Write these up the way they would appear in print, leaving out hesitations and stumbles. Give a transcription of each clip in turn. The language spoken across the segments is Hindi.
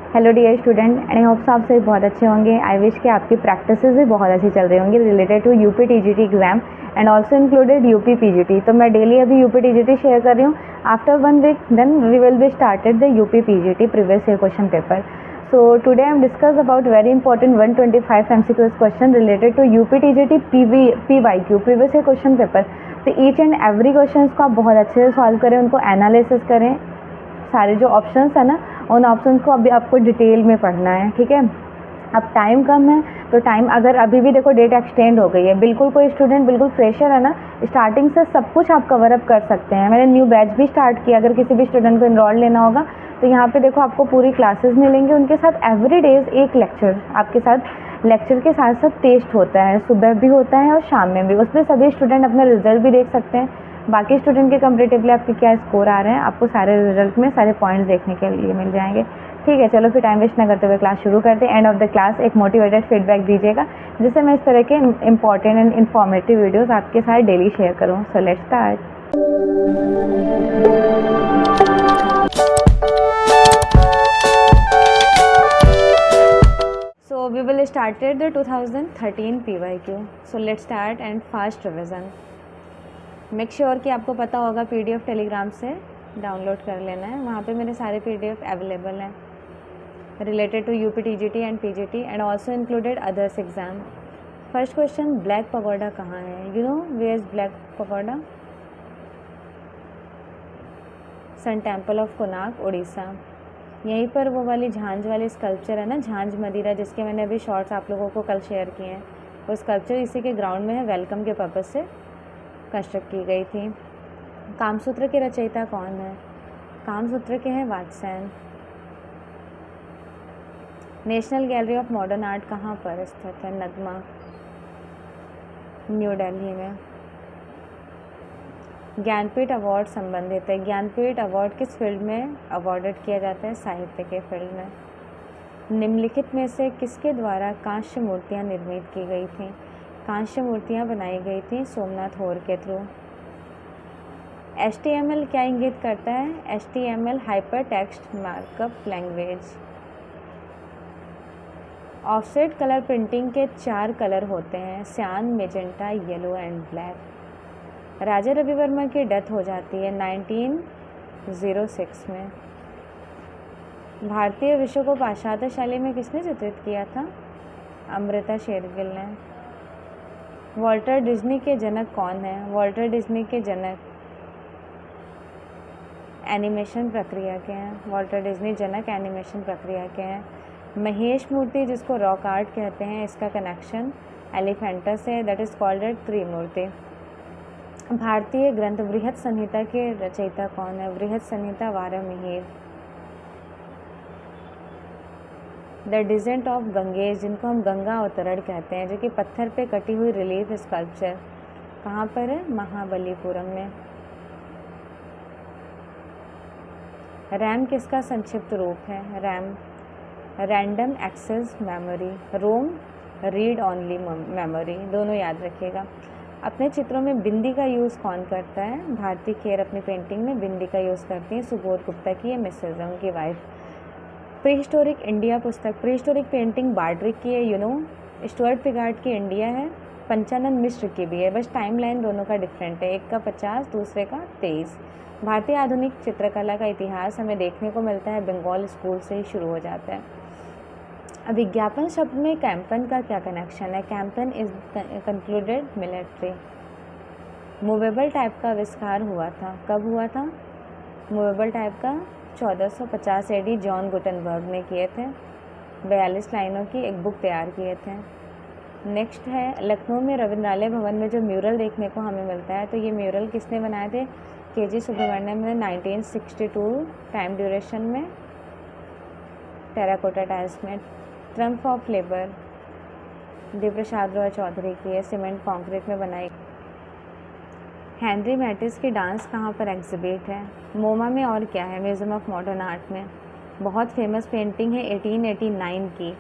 Hello dear student, and I hopes आप सभी बहुत अच्छे होंगे। आई विश कि आपकी प्रैक्टिसेस भी बहुत अच्छी चल रही होंगी related to UP TGT exam and also included UP PGT. तो मैं डेली अभी यूपी टीजीटी शेयर कर रही हूँ। After 1 week then we will be started the UP PGT previous year question paper. So today I am discuss about very important 125 MCQs question related to UP TJT PYQ previous year question paper। तो each and every questions को आप बहुत अच्छे से सॉल्व करें, उनको एनालिसिस करें। सारे जो ऑप्शंस है ना, उन ऑप्शंस को अभी आपको डिटेल में पढ़ना है, ठीक है। अब टाइम कम है तो टाइम अगर अभी भी देखो डेट एक्सटेंड हो गई है। बिल्कुल कोई स्टूडेंट बिल्कुल फ्रेशर है ना, स्टार्टिंग से सब कुछ आप कवर अप कर सकते हैं। मैंने न्यू बैच भी स्टार्ट किया, अगर किसी भी स्टूडेंट को इनरोल लेना होगा तो यहाँ पे देखो आपको पूरी क्लासेस मिलेंगी। उनके साथ एवरी डेज एक लेक्चर आपके साथ, लेक्चर के साथ साथ टेस्ट होता है, सुबह भी होता है और शाम में भी। उसमें सभी स्टूडेंट अपना रिजल्ट भी देख सकते हैं, बाकी स्टूडेंट के कंपेरेटिवली आपके क्या स्कोर आ रहे हैं, आपको सारे रिजल्ट में सारे पॉइंट्स देखने के लिए मिल जाएंगे। ठीक है, चलो फिर टाइम वेस्ट ना करते हुए क्लास शुरू करते हैं। एंड ऑफ द क्लास एक मोटिवेटेड फीडबैक दीजिएगा, जिससे मैं इस तरह के इंपॉर्टेंट एंड इन्फॉर्मेटिव वीडियोस आपके साथ डेली शेयर करूँ। So let's start. So we will started the 2013 PYQ. So let's start and fast revision. Make sure कि आपको पता होगा PDF टेलीग्राम से डाउनलोड कर लेना है, वहाँ पे मेरे सारे PDF अवेलेबल हैं related to UP TGT and PGT and also included others exam. First question, black pagoda कहाँ है? You know where is black pagoda? Sun temple of Konark, Orissa. यहीं पर वो वाली झांझ वाली स्कल्पचर है ना, झांझ मदिरा, जिसके मैंने अभी शॉर्ट्स आप लोगों को कल शेयर किए हैं। वो स्कल्पचर इसी के ग्राउंड में है, वेलकम के पर्पज़ से कंस्ट्रक्ट की गई थी। कामसूत्र के रचयिता कौन है? कामसूत्र के हैं Vatsyayana. National gallery of modern art कहाँ पर स्थित है? नगमा, न्यू दिल्ली में। ज्ञानपीठ अवार्ड संबंधित है। ज्ञानपीठ अवार्ड किस फील्ड में अवॉर्डेड किया जाता है? साहित्य के फील्ड में। निम्नलिखित में से किसके द्वारा कांस्य मूर्तियाँ निर्मित की गई थीं? कांस्य मूर्तियाँ बनाई गई थी सोमनाथ होर के थ्रू। HTML क्या इंगित करता है? HTML hyper text markup language. Offset colour printing के 4 कलर होते हैं, सियान, magenta, yellow and black. Raja Ravi Varma की डेथ हो जाती है 1906 में। भारतीय विश्व को पाश्चात्य शैली में किसने चित्रित किया था? अमृता शेरगिल ने। वॉल्टर डिज्नी के जनक कौन है? वॉल्टर डिज्नी के जनक एनिमेशन प्रक्रिया के हैं। वॉल्टर डिज्नी जनक एनिमेशन प्रक्रिया के हैं। महेश मूर्ति, जिसको रॉक आर्ट कहते हैं, इसका कनेक्शन एलिफेंटस है, दैट इज कॉल्ड एट त्रिमूर्ति। भारतीय ग्रंथ बृहत संहिता के रचयिता कौन है? बृहत संहिता वारामिहिर। द डिसेंट ऑफ गंगेज, जिनको हम गंगा अवतरण कहते हैं, जो कि पत्थर पे कटी हुई रिलीफ स्कल्पचर, कहाँ पर है? महाबलीपुरम में। रैम किसका संक्षिप्त रूप है? रैम रैंडम एक्सेस मेमोरी, रोम रीड ऑनली मेमोरी, दोनों याद रखिएगा। अपने चित्रों में बिंदी का यूज़ कौन करता है? भारती खेर अपनी पेंटिंग में बिंदी का यूज़ करती हैं। सुबोध गुप्ता की, ये मिसेज है, उनकी वाइफ। प्रीहिस्टोरिक इंडिया पुस्तक, प्रीहिस्टोरिक पेंटिंग बार्ड्रिक की है, यू नो। स्टुअर्ट पिगार्ड की इंडिया है। पंचानंद मिश्र की भी है, बस टाइमलाइन दोनों का डिफरेंट है, एक का 50, दूसरे का 23। भारतीय आधुनिक चित्रकला का इतिहास हमें देखने को मिलता है बंगाल स्कूल से ही शुरू हो जाता है। विज्ञापन शब्द में कैंपन का क्या कनेक्शन है? Campaign is concluded military. Movable type का आविष्कार हुआ था, कब हुआ था? मूवेबल टाइप का 1450 AD जॉन गुटेनबर्ग ने किए थे। 42 लाइनों की एक बुक तैयार किए थे। नेक्स्ट है, लखनऊ में रविंद्रालय भवन में जो म्यूरल देखने को हमें मिलता है, तो ये म्यूरल किसने बनाए थे? KG सुब्रमण्यम ने 1962 टाइम ड्यूरेशन में टेराकोटा टाइल्स में। Triumph of labour Devprasad Roy Chowdhury की है, सीमेंट कंक्रीट में बनाई। हेनरी मैटिस की डांस कहाँ पर एग्जिबिट है? मोमा में। और क्या है? म्यूजियम ऑफ मॉडर्न आर्ट में। बहुत फेमस पेंटिंग है 1889 की,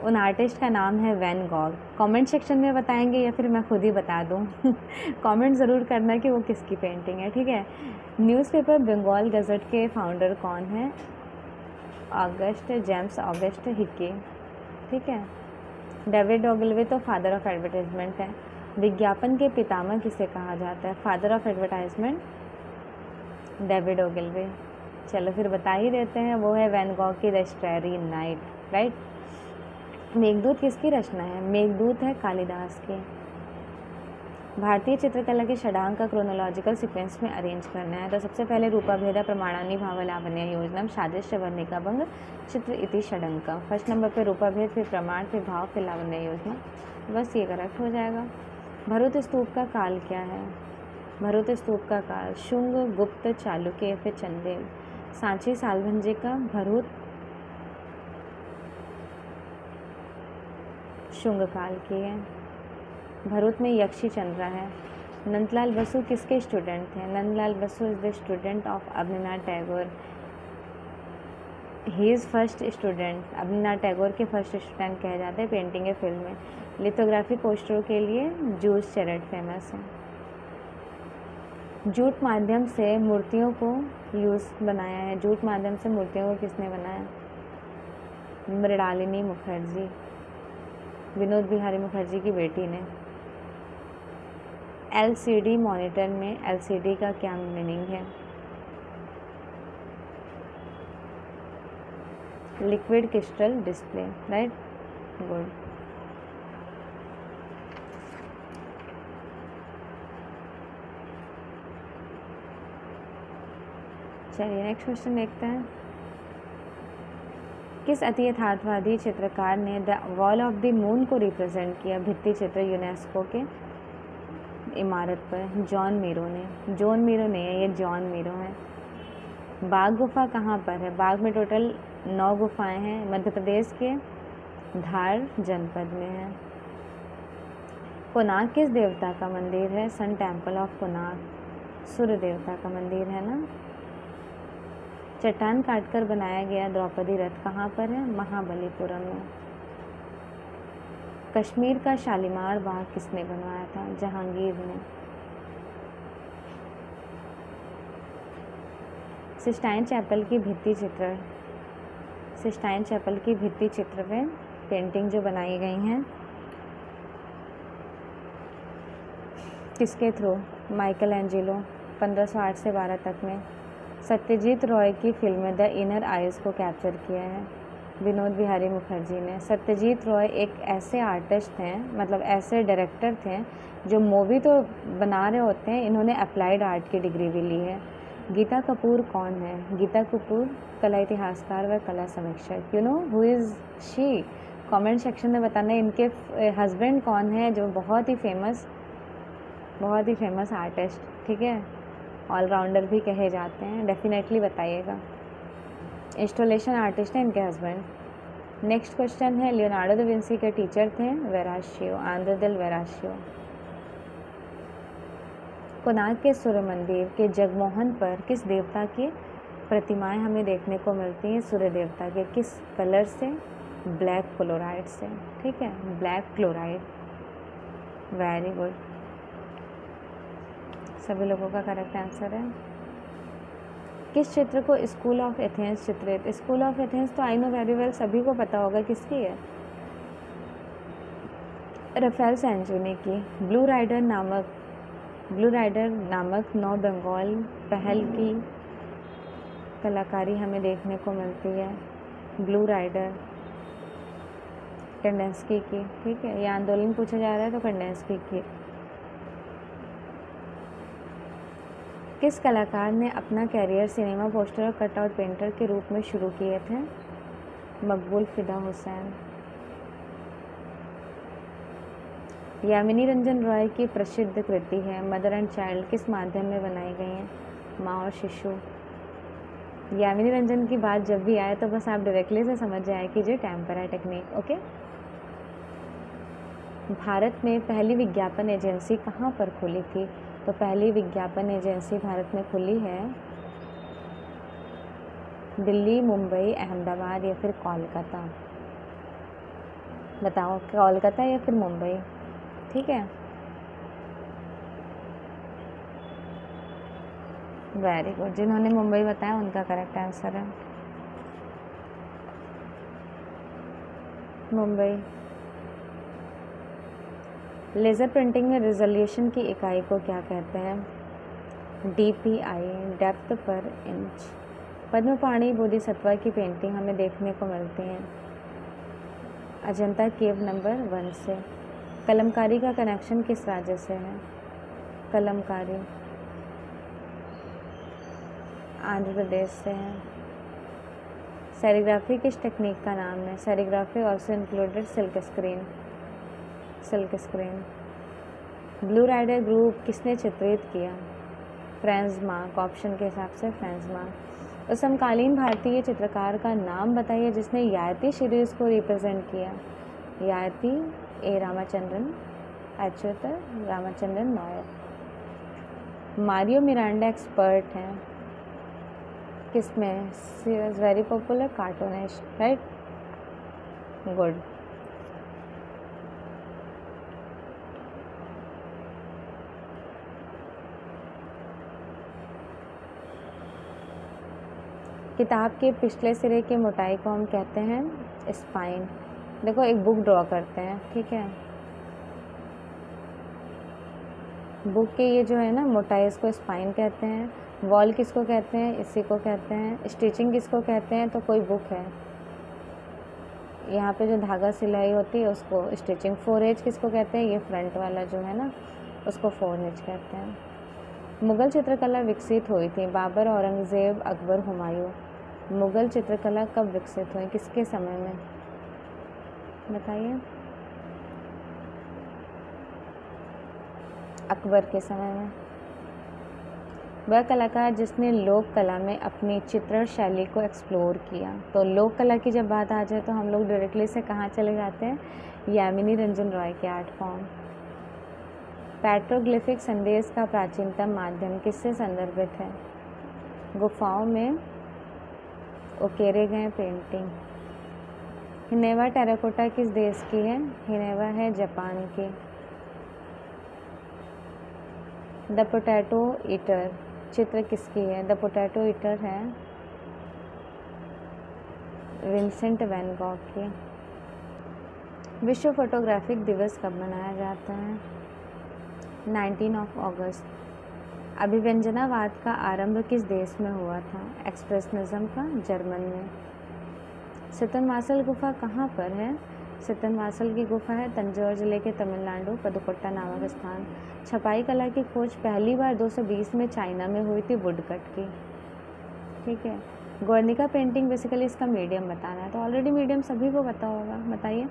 उन आर्टिस्ट का नाम है वैन गॉग। कमेंट सेक्शन में बताएंगे या फिर मैं खुद ही बता दूँ? कमेंट ज़रूर करना कि वो किसकी पेंटिंग है, ठीक है। न्यूज़पेपर बंगाल गज़ट के फाउंडर कौन है? ऑगस्ट जेम्स ऑगस्ट हिके, ठीक है। डेविड ओगिलवे तो फादर ऑफ एडवर्टाइजमेंट है। विज्ञापन के पितामह किसे कहा जाता है? Father of advertisement David Ogilvy. चलो फिर बता ही देते हैं, वो है वैन गॉग की the starry night, right. Meghdoot किसकी रचना है? मेघदूत है कालिदास की। भारतीय चित्रकला के षडांग का क्रोनोलॉजिकल सीक्वेंस में अरेंज करना है, तो सबसे पहले रूपाभेद प्रमाणानि भावलावण्य योजनम सादृश्य वर्णिका भंग चित्र इति षडंकम। फर्स्ट नंबर पे रूपाभेद, फिर प्रमाण, फिर भाव, फिर लावण्य योजना। बस ये करेक्ट हो जाएगा। भरूच स्तूप का काल क्या है? भरूच स्तूप का काल शुंग, गुप्त, चालुक्य या फिर चंदेल। सांची सालभंजे का भरूच शुंग काल की है। भरूच में यक्षी चल रहा है। नंदलाल बसु किसके स्टूडेंट थे? Nandlal Basu is the student of Abanindranath Tagore. He is first student, Abanindranath Tagore के फर्स्ट स्टूडेंट कहे जाते हैं पेंटिंग या फिल्म में। लिथोग्राफी पोस्टरों के लिए जूल्स चैरेट फेमस है। जूट माध्यम से मूर्तियों को यूज़ बनाया है। जूट माध्यम से मूर्तियों को किसने बनाया? मृणालिनी मुखर्जी, विनोद बिहारी मुखर्जी की बेटी ने। LCD मॉनिटर में LCD का क्या मीनिंग है? Liquid crystal display, right, good. चलिए नेक्स्ट क्वेश्चन देखते हैं। किस अति यथार्थवादी चित्रकार ने the wall of the moon को रिप्रेजेंट किया भित्ति चित्र यूनेस्को के इमारत पर? जॉन मीरो ने। जॉन मीरो नहीं है, ये जॉन मीरो है। बाघ गुफा कहाँ पर है? बाघ में टोटल 9 गुफाएं हैं, मध्य प्रदेश के धार जनपद में है। कोणार्क किस देवता का मंदिर है? सन टेम्पल ऑफ कोणार्क, सूर्य देवता का मंदिर है ना। चट्टान काटकर बनाया गया द्रौपदी रथ कहाँ पर है? महाबलीपुरम में। कश्मीर का शालीमार बाग किसने बनवाया था? जहांगीर ने। सिस्टाइन चैपल की भित्ति चित्र, सिस्टाइन चैपल की भित्ति चित्र में पेंटिंग जो बनाई गई हैं किसके थ्रू? माइकल एंजेलो, 1508 से 12 तक में। सत्यजीत रॉय की फिल्म में द इनर आइज को कैप्चर किया है विनोद बिहारी मुखर्जी ने। सत्यजीत रॉय एक ऐसे आर्टिस्ट हैं, मतलब ऐसे डायरेक्टर थे जो मूवी तो बना रहे होते हैं, इन्होंने अप्लाइड आर्ट की डिग्री भी ली है। गीता कपूर कौन है? गीता कपूर कला इतिहासकार व कला समीक्षक। You know who is she? Comment section में बताना। इनके हस्बैंड कौन है जो बहुत ही फेमस आर्टिस्ट, ठीक है, ऑलराउंडर भी कहे जाते हैं, डेफिनेटली बताइएगा। इंस्टॉलेशन आर्टिस्ट है इनके हस्बैंड। नेक्स्ट क्वेश्चन है, लियोनार्डो दा विंसी के टीचर थे वेराशियो, आंद्रे देल वेराशियो। कोणार्क के सूर्य मंदिर के जगमोहन पर किस देवता की प्रतिमाएं हमें देखने को मिलती हैं? सूर्य देवता के। किस कलर से? ब्लैक क्लोराइड से, ठीक है, ब्लैक क्लोराइड। वेरी गुड, सभी लोगों का करेक्ट आंसर है। किस चित्र को स्कूल ऑफ एथेंस चित्रित? स्कूल ऑफ एथेंस तो आई नो वेरी वेल, सभी को पता होगा किसकी है, रफेल सेंचुनी की। ब्लू राइडर नामक नौ बंगाल पहल की कलाकारी हमें देखने को मिलती है। ब्लू राइडर कंडेंस्की की, ठीक है, ये आंदोलन पूछा जा रहा है तो कंडेंस्की की। किस कलाकार ने अपना कैरियर सिनेमा पोस्टर और कटआउट पेंटर के रूप में शुरू किए थे? मकबूल फिदा हुसैन। यामिनी रंजन रॉय की प्रसिद्ध कृति है मदर एंड चाइल्ड किस माध्यम में बनाई गई है? माँ और शिशु। यामिनी रंजन की बात जब भी आए तो बस आप डायरेक्टली से समझ जाए कि जो टेम्पर है टेक्निक, ओके। भारत में पहली विज्ञापन एजेंसी कहाँ पर खुली थी? तो पहली विज्ञापन एजेंसी भारत में खुली है दिल्ली, मुंबई, अहमदाबाद या फिर कोलकाता। बताओ, कोलकाता या फिर मुंबई, ठीक है। वेरी गुड, जिन्होंने मुंबई बताया उनका करेक्ट आंसर है। मुंबई। लेज़र प्रिंटिंग में रिजोल्यूशन की इकाई को क्या कहते हैं? DPI, डेप्थ पर इंच। पद्मपाणि बोधिसत्व की पेंटिंग हमें देखने को मिलती हैं अजंता केव नंबर 1 से। कलमकारी का कनेक्शन किस राज्य से है? कलमकारी आंध्र प्रदेश से है। सेरिग्राफी किस टेक्निक का नाम है? Serigraphy also included silk screen. Silk screen. Blue rider group किसने चित्रित किया? फ्रांज मार्क, ऑप्शन के हिसाब से फ्रांज मार्क। उस समकालीन भारतीय चित्रकार का नाम बताइए जिसने यायती सीरीज को रिप्रेजेंट किया। यायती ए रामाचंद्रन, अच्युत रामचंद्रन नायर। मारियो मिरांडा एक्सपर्ट हैं किसमें? She was very popular cartoonist, right, good. किताब के पिछले सिरे की मोटाई को हम कहते हैं स्पाइन। देखो एक बुक ड्रॉ करते हैं, ठीक है, बुक के ये जो है ना मोटाई, इसको स्पाइन कहते हैं। वॉल किसको कहते हैं? इसी को कहते हैं। स्टिचिंग किसको कहते हैं? तो कोई बुक है, यहाँ पे जो धागा सिलाई होती है उसको स्टिचिंग। 4 एज किसको कहते हैं? ये फ्रंट वाला जो है ना उसको 4 एज कहते हैं। मुग़ल चित्रकला विकसित हुई थी? बाबर, औरंगज़ेब, अकबर, हुमायूं। मुग़ल चित्रकला कब विकसित हुई? किसके समय में बताइए? अकबर के समय में। वह कलाकार जिसने लोक कला में अपनी चित्रण शैली को एक्सप्लोर किया। तो लोक कला की जब बात आ जाए तो हम लोग डायरेक्टली से कहाँ चले जाते हैं? यामिनी रंजन रॉय के आर्ट फॉर्म। पेट्रोग्लिफिक संदेश का प्राचीनतम माध्यम किससे संदर्भित है? गुफाओं में उकेरे गए पेंटिंग। हिनेवा टेराकोटा किस देश की है? हिनेवा है जापान की। द पोटैटो ईटर चित्र किसकी है? द पोटैटो ईटर है विंसेंट वैन गॉग की। विश्व फोटोग्राफिक दिवस कब मनाया जाता है? 19 अगस्त। अभिव्यंजनावाद का आरंभ किस देश में हुआ था? एक्सप्रेशनिज्म का जर्मन में। सितनवासल गुफा कहाँ पर है? सितनवासल की गुफा है तंजौर जिले के तमिलनाडु, पदुकोट्टा नामक स्थान। छपाई कला की खोज पहली बार 220 में चाइना में हुई थी, वुडकट की, ठीक है। गुर्निका पेंटिंग बेसिकली इसका मीडियम बताना है, तो ऑलरेडी मीडियम सभी को पता होगा, बताइए।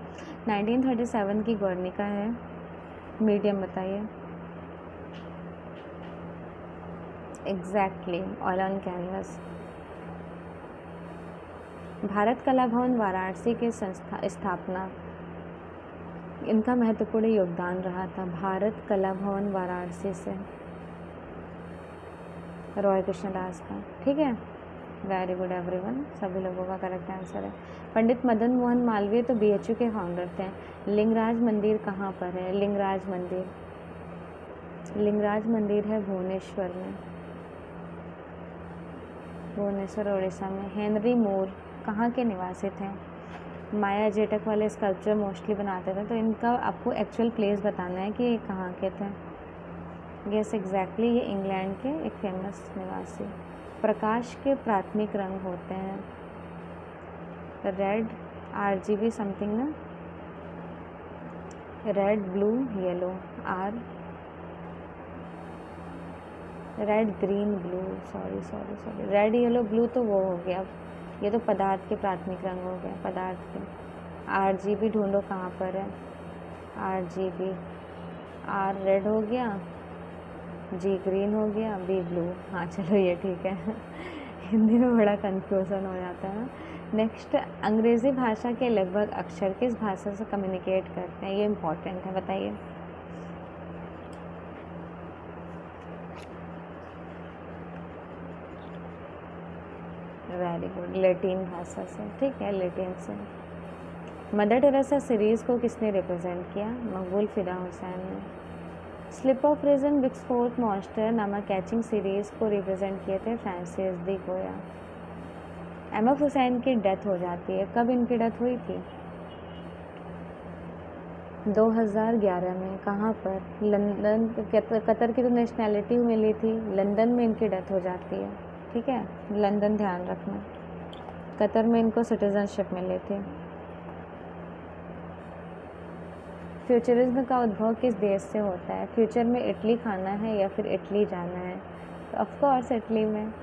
1937 की गुर्निका है, मीडियम बताइए। Exactly, oil on canvas. Bharat कला भवन वाराणसी के स्थापना, इनका महत्वपूर्ण योगदान रहा था। भारत कला भवन वाराणसी से रॉय कृष्णदास का, ठीक है। वेरी गुड एवरीवन, सभी लोगों का करेक्ट आंसर है। पंडित मदन मोहन मालवीय तो BHU के फाउंडर थे। लिंगराज मंदिर कहाँ पर है? लिंगराज मंदिर, लिंगराज मंदिर है भुवनेश्वर में, भुवनेश्वर उड़ीसा में। हेनरी मूर कहाँ के निवासी थे? माया जेटक वाले स्कल्पचर मोस्टली बनाते थे, तो इनका आपको एक्चुअल प्लेस बताना है कि ये कहाँ के थे। यस एग्जैक्टली, ये इंग्लैंड के एक फेमस निवासी। प्रकाश के प्राथमिक रंग होते हैं रेड, RGB समथिंग ना, red, blue, yellow, or red, green, blue, sorry red, yellow, blue तो वो हो गया, ये तो पदार्थ के प्राथमिक रंग हो गया, पदार्थ के। RGB ढूंढो कहाँ पर है? RGB, R रेड हो गया, G ग्रीन हो गया, B ब्लू। हाँ चलो ये ठीक है हिंदी में बड़ा कंफ्यूजन हो जाता है ना। नेक्स्ट, अंग्रेज़ी भाषा के लगभग अक्षर किस भाषा से कम्युनिकेट करते हैं? ये इम्पोर्टेंट है, बताइए। वेरी गुड, लैटिन भाषा से, ठीक है, लैटिन से। मदर टेरेसा सीरीज़ को किसने रिप्रेजेंट किया? मकबूल फ़िदा हुसैन ने। स्लिप ऑफ रीजन विक्सफोर्ड मॉन्स्टर नामक कैचिंग सीरीज़ को रिप्रेजेंट किए थे फ्रांसिस डी गोया। MF हुसैन की डेथ हो जाती है, कब इनकी डेथ हुई थी? 2011 में कहाँ पर? लंदन। कतर की तो नेशनैलिटी मिली थी, लंदन में इनकी डेथ हो जाती है, ठीक है, लंदन ध्यान रखना। कतर में इनको सिटीजनशिप मिली थी। फ्यूचरिज्म का उद्भव किस देश से होता है? फ्यूचर में इटली खाना है या फिर इटली जाना है? तो ऑफ कोर्स इटली में।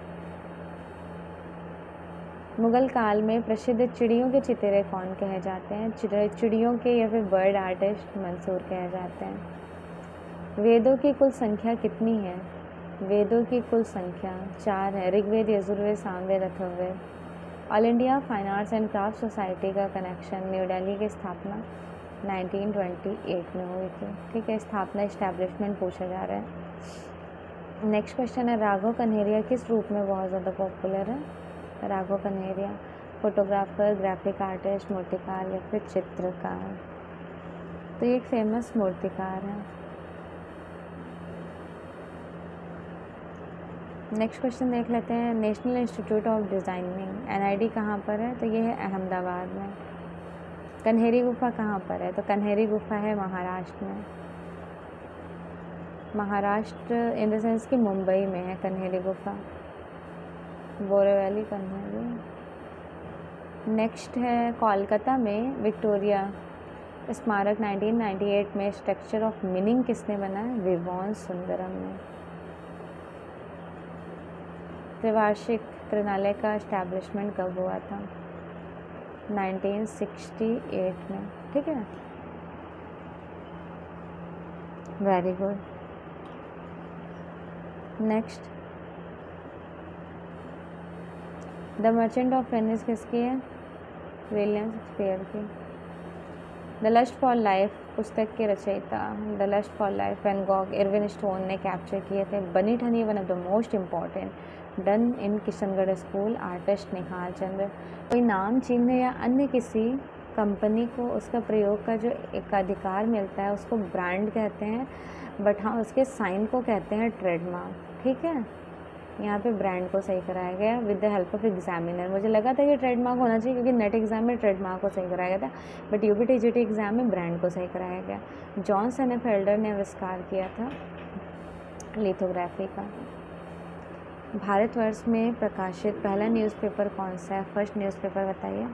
मुगल काल में प्रसिद्ध चिड़ियों के चितरे कौन कहे जाते हैं? चिड़ियों के या फिर बर्ड आर्टिस्ट मंसूर कहे जाते हैं। वेदों की कुल संख्या कितनी है? वेदों की कुल संख्या 4 है। Rigveda, Yajurveda, Samaveda, Atharvaveda. All India fine arts and craft society का कनेक्शन न्यू दिल्ली की स्थापना 1928 में हुई थी, ठीक है। स्थापना इस्टेब्लिशमेंट पूछा जा रहा है। नेक्स्ट क्वेश्चन है, राघव कन्हेरिया किस रूप में बहुत ज़्यादा पॉपुलर है? Raghav Kanheria photographer, graphic artist, मूर्तिकार या फिर चित्रकार? तो ये एक फेमस मूर्तिकार है। नेक्स्ट क्वेश्चन देख लेते हैं, national institute of designing NID कहाँ पर है? तो ये है अहमदाबाद में। कन्हेरी गुफा कहाँ पर है? तो कन्हेरी गुफा है महाराष्ट्र में। महाराष्ट्र इन द सेंस कि मुंबई में है कन्हेरी गुफा, बोरेवली कन्हेरी। नेक्स्ट है, कोलकाता में विक्टोरिया स्मारक 1998 में स्ट्रक्चर ऑफ मीनिंग किसने बनाया? विवोन सुंदरम ने। त्रिवार्षिक त्रिनालय का एस्टैब्लिशमेंट कब हुआ था? 1968 में, ठीक है, very good. Next, the merchant of Venice किसकी है? विलियम शेक्सपियर की। द लस्ट फॉर लाइफ पुस्तक के रचयिता? द लस्ट फॉर लाइफ वैन गॉग इरविन स्टोन ने कैप्चर किए थे। Bani Thani one of the most important done in Kishangarh school artist Nihal Chand. कोई नाम, चिन्ह या अन्य किसी कंपनी को उसका प्रयोग का जो एक अधिकार मिलता है उसको ब्रांड कहते हैं, बट हाँ उसके साइन को कहते हैं ट्रेडमार्क, ठीक है। यहाँ पे ब्रांड को सही कराया गया with the help of examiner. मुझे लगा था कि ट्रेडमार्क होना चाहिए क्योंकि नेट एग्जाम में ट्रेडमार्क को सही कराया गया था, बट UPTGT एग्जाम में ब्रांड को सही कराया गया। जॉन सेनेफेल्डर ने आविष्कार किया था लिथोग्राफी का। भारतवर्ष में प्रकाशित पहला न्यूज़पेपर कौन सा है? फर्स्ट न्यूज़पेपर बताइए।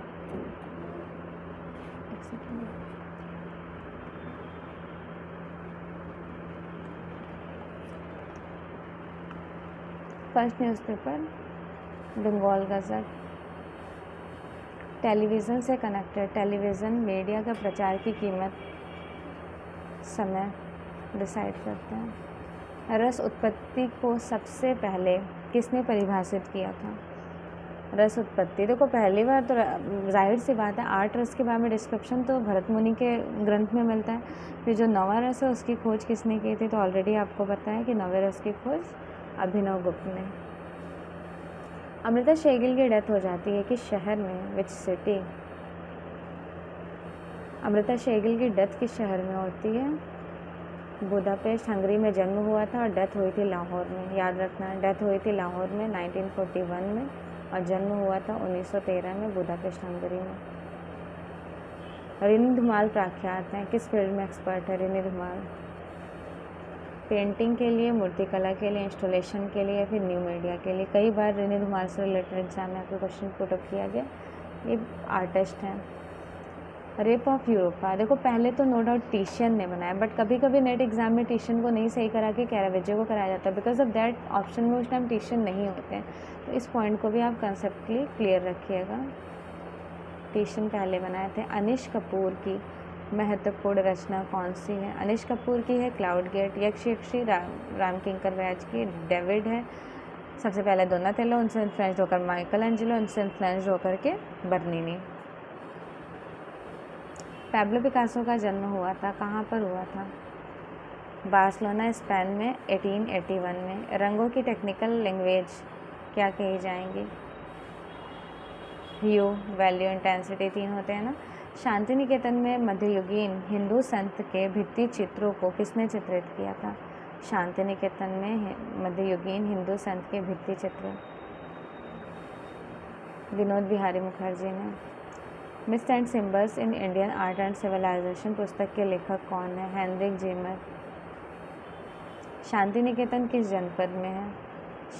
First newspaper Bengal gazette. Television से कनेक्टेड, टेलीविज़न मीडिया का प्रचार की कीमत समय डिसाइड करते हैं। रस उत्पत्ति को सबसे पहले किसने परिभाषित किया था? रस उत्पत्ति, देखो पहली बार तो जाहिर सी बात है 8 रस के बारे में डिस्क्रिप्शन तो भरत मुनि के ग्रंथ में मिलता है। फिर जो 9वां रस है उसकी खोज किसने की थी? तो ऑलरेडी आपको पता है कि 9वें रस की खोज अभिनव गुप्त ने। अमृता शेरगिल की डेथ हो जाती है किस शहर में? Which city? अमृता शेरगिल की डेथ किस शहर में होती है? बुदापेस्ट, हंगरी में जन्म हुआ था और डेथ हुई थी लाहौर में। याद रखना, डेथ हुई थी लाहौर में 1941 में और जन्म हुआ था 1913 में बुदापेस्ट, हंगरी में। रिनी धुमाल प्रख्यात हैं, किस फील्ड में एक्सपर्ट है रिनी धुमाल? पेंटिंग के लिए, मूर्तिकला के लिए, इंस्टॉलेशन के लिए या फिर न्यू मीडिया के लिए? कई बार रिनी धुमाल से रिलेटेड एग्जाम में आपको क्वेश्चन पुटअप किया गया। ये आर्टिस्ट हैं। रेप ऑफ यूरोपा, देखो पहले तो नो डाउट टीशियन ने बनाया, बट कभी कभी नेट एग्जाम में टीशियन को नहीं सही करा के कैरावेजो को कराया जाता है, बिकॉज ऑफ दैट ऑप्शन में उस टाइम टीशियन नहीं होते हैं। तो इस पॉइंट को भी आप कंसेप्टली क्लियर रखिएगा। टीशियन पहले बनाए थे। अनिश कपूर की महत्वपूर्ण रचना कौन सी है? अनिश कपूर की है क्लाउड गेट। यक्षी राम किंकर बैच की डेविड है। सबसे पहले दोनातेलो, उनसे इन्फ्लुएंस होकर माइकल एंजेलो, उनसे इन्फ्लुएंस होकर के बर्नीनी। पैब्लो पिकासो का जन्म हुआ था, कहाँ पर हुआ था? बार्सिलोना, स्पेन में 1881 में। रंगों की टेक्निकल लैंग्वेज क्या कही जाएंगी? ह्यू, वैल्यू, इंटेंसिटी, 3 होते हैं ना। शांति निकेतन में मध्ययुगीन हिंदू संत के भित्ति चित्रों को किसने चित्रित किया था? शांति निकेतन में मध्ययुगीन हिंदू संत के भित्ति चित्र विनोद बिहारी मुखर्जी ने। मिस्ट and symbols in Indian art and civilisation पुस्तक के लेखक कौन है? हेनरिक जेमर। शांति निकेतन किस जनपद में है?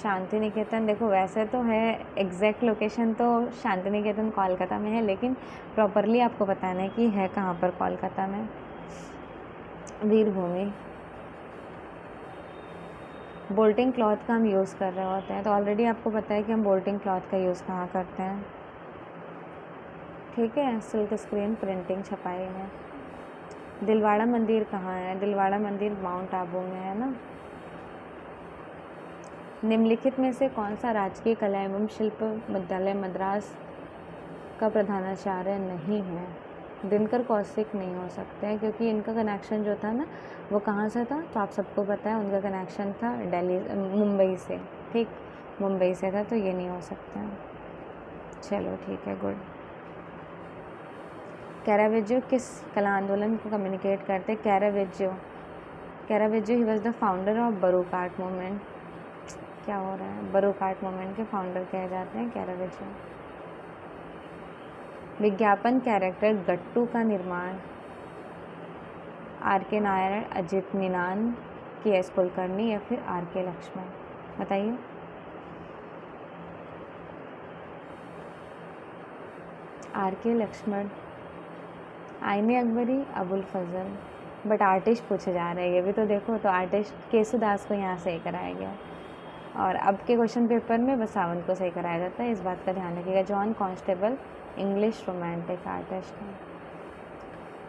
शांति निकेतन देखो वैसे तो है, एग्जैक्ट लोकेशन तो शांति निकेतन कोलकाता में है, लेकिन प्रॉपरली आपको बताना है कि है कहाँ पर कोलकाता में। वीरभूमि। बोल्टिंग क्लॉथ का हम यूज़ कर रहे होते हैं, तो ऑलरेडी आपको पता है कि हम बोल्टिंग क्लॉथ का यूज़ कहाँ करते हैं, ठीक है, सिल्क स्क्रीन प्रिंटिंग छपाई में। दिलवाड़ा मंदिर कहाँ है? दिलवाड़ा मंदिर माउंट आबू में है ना। निम्नलिखित में से कौन सा राजकीय कला एवं शिल्प विद्यालय मद्रास का प्रधानाचार्य नहीं है? दिनकर कौशिक नहीं हो सकते हैं, क्योंकि इनका कनेक्शन जो था ना वो कहाँ से था, तो आप सबको पता है उनका कनेक्शन था मुंबई से, ठीक, मुंबई से था, तो ये नहीं हो सकता है। चलो ठीक है, गुड। कैरावेजो किस कला आंदोलन को कम्युनिकेट करते? Caravaggio he was the founder of Baroque art movement. क्या हो रहा है? बरूक आर्ट मूवमेंट के फाउंडर कहे जाते हैं कैरावेजो। विज्ञापन कैरेक्टर गट्टू का निर्माण आर.के. नायर, अजित मीनन, के.एस. कुलकर्णी या फिर आर.के. लक्ष्मण? बताइए। R K. Laxman. Ain Akbari, Abul Fazl. But artist पूछे जा रहे हैं, ये भी तो देखो, तो आर्टिस्ट केसुदास को यहाँ सही कराया गया, और अब के क्वेश्चन पेपर में बसावन को सही कराया जाता है, इस बात का ध्यान रखिएगा। John constable English romantic artist है।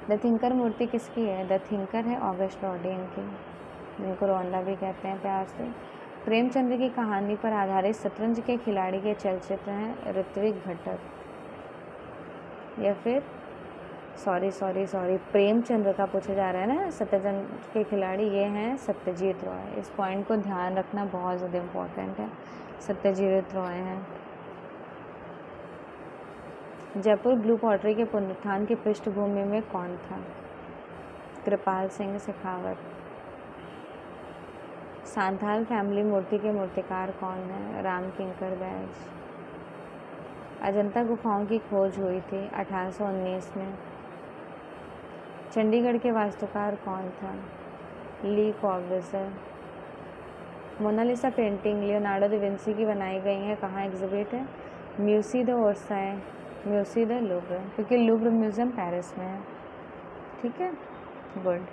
द थिंकर मूर्ति किसकी है? द थिंकर है ऑगस्ट रॉडिन की, जिनको रोंदा भी कहते हैं प्यार से। प्रेमचंद्र की कहानी पर आधारित शतरंज के खिलाड़ी के चलचित्र हैं ऋत्विक घटक या फिर सॉरी प्रेमचंद्र का पूछा जा रहा है ना, शतरंज के खिलाड़ी ये हैं सत्यजीत रॉय। इस पॉइंट को ध्यान रखना बहुत ज़्यादा इम्पोर्टेंट है, सत्यजीत रॉय हैं। जयपुर ब्लू पॉटरी के पुनरुत्थान की पृष्ठभूमि में कौन था? कृपाल सिंह शेखावत। सांथाल फैमिली मूर्ति के मूर्तिकार कौन है? राम किंकर बैज। अजंता गुफाओं की खोज हुई थी 1819 में। चंडीगढ़ के वास्तुकार कौन था? Le Corbusier. Mona Lisa painting Leonardo da Vinci की बनाई गई है, कहाँ एग्जिबिट है? Musee d' Orsay, Musee du Louvre, क्योंकि लूव्र म्यूजियम पेरिस में है, ठीक है, गुड।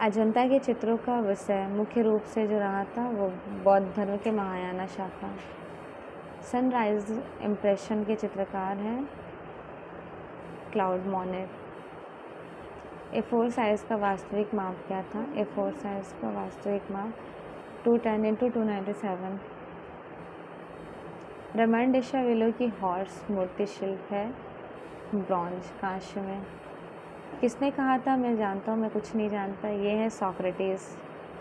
अजंता के चित्रों का विषय मुख्य रूप से जो रहा था वो बौद्ध धर्म के महायाना शाखा। सनराइज इम्प्रेशन के चित्रकार हैं क्लाउड मोनेट। A4 साइज़ का वास्तविक माप क्या था? A4 साइज़ का वास्तविक माप 210x297। रमन डिशाविलो की हॉर्स मूर्ति शिल्प है ब्रॉन्ज, कांस्य में। किसने कहा था मैं जानता हूँ मैं कुछ नहीं जानता? ये है सोक्रेटिस,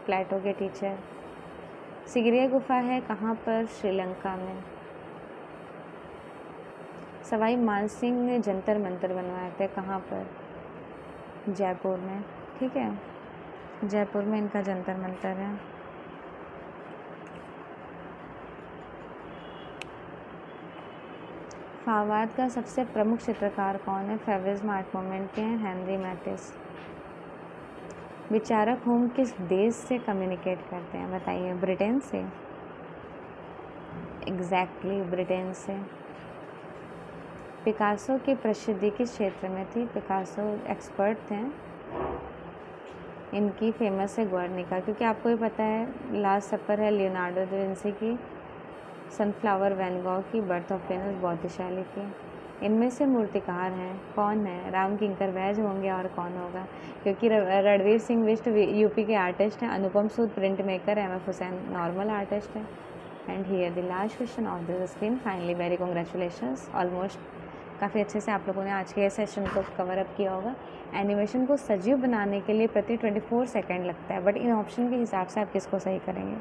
प्लेटो के टीचर। सिगरिया गुफा है कहाँ पर? श्रीलंका में। सवाई मानसिंह ने जंतर मंतर बनवाए थे, कहाँ पर? जयपुर में, ठीक है, जयपुर में इनका जंतर मंतर है। फावाद का सबसे प्रमुख चित्रकार कौन है? फेविज्म आर्ट मूवमेंट के हैं हेनरी मैटिस। विचारक होम किस देश से कम्युनिकेट करते हैं? बताइए। ब्रिटेन से, एग्जैक्टली ब्रिटेन से। पिकासो की प्रसिद्धि किस क्षेत्र में थी? पिकासो एक्सपर्ट थे, इनकी फेमस है गुर्निका, क्योंकि आपको ही पता है लास्ट सपर है लियोनार्डो दा विंसी की, सनफ्लावर वैन गॉग की, बर्थ ऑफ वेनस बौद्धिशाली की। इनमें से मूर्तिकार हैं कौन है? राम किंकर बैज होंगे, और कौन होगा? क्योंकि रणवीर सिंह बिष्ट यूपी के आर्टिस्ट हैं, अनुपम सूद प्रिंट मेकर है, एम.एफ. हुसैन नॉर्मल आर्टिस्ट है। And here the last question of this screen. Finally very congratulations, almost काफ़ी अच्छे से आप लोगों ने आज के सेशन को कवर अप किया होगा। एनिमेशन को सजीव बनाने के लिए प्रति 24 सेकेंड लगता है, बट इन ऑप्शन के हिसाब से आप किसको सही करेंगे?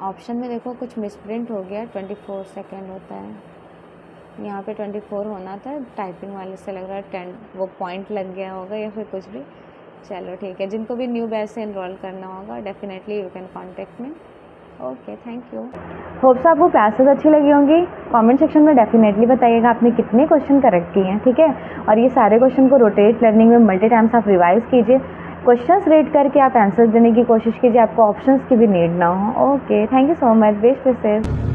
ऑप्शन में देखो कुछ मिसप्रिंट हो गया, 24 सेकेंड होता है, यहाँ पे 24 होना था, टाइपिंग वाले से लग रहा है 10 वो पॉइंट लग गया होगा या फिर कुछ भी। चलो ठीक है, जिनको भी न्यू बैच से इनरोल करना होगा definitely you can contact me. Okay, thank you. Hopes आपको क्लासेस अच्छी लगी होंगी। कमेंट सेक्शन में डेफिनेटली बताइएगा आपने कितने क्वेश्चन करेक्ट किए हैं, ठीक है। और ये सारे क्वेश्चन को रोटेट लर्निंग में मल्टी टाइम्स आप रिवाइज कीजिए, क्वेश्चंस रेट करके आप आंसर्स देने की कोशिश कीजिए, आपको ऑप्शंस की भी नीड ना हो। Okay, thank you so much. Best wishes.